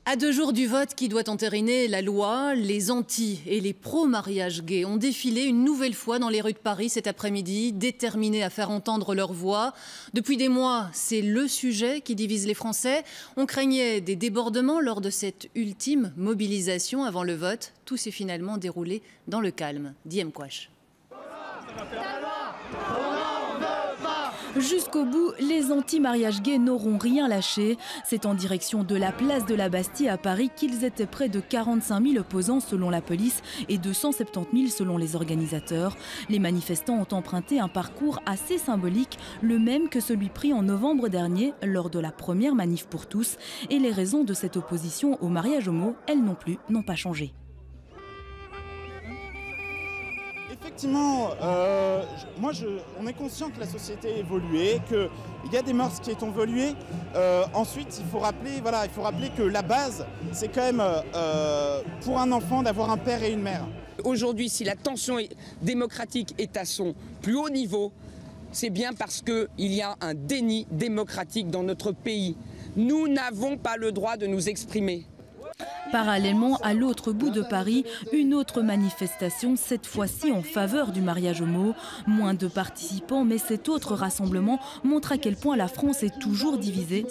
À 2 jours du vote qui doit entériner la loi, les anti- et les pro-mariage gay ont défilé une nouvelle fois dans les rues de Paris cet après-midi, déterminés à faire entendre leur voix. Depuis des mois, c'est le sujet qui divise les Français. On craignait des débordements lors de cette ultime mobilisation avant le vote. Tout s'est finalement déroulé dans le calme. Diem Kouache. Jusqu'au bout, les anti-mariage gays n'auront rien lâché. C'est en direction de la place de la Bastille à Paris qu'ils étaient près de 45 000 opposants selon la police et 270 000 selon les organisateurs. Les manifestants ont emprunté un parcours assez symbolique, le même que celui pris en novembre dernier lors de la première manif pour tous. Et les raisons de cette opposition au mariage homo, elles non plus, n'ont pas changé. Effectivement, on est conscient que la société a évolué, qu'il y a des mœurs qui ont évolué. Ensuite, il faut rappeler que la base, c'est quand même pour un enfant d'avoir un père et une mère. Aujourd'hui, si la tension démocratique est à son plus haut niveau, c'est bien parce qu'il y a un déni démocratique dans notre pays. Nous n'avons pas le droit de nous exprimer. Parallèlement, à l'autre bout de Paris, une autre manifestation, cette fois-ci en faveur du mariage homo. Moins de participants, mais cet autre rassemblement montre à quel point la France est toujours divisée.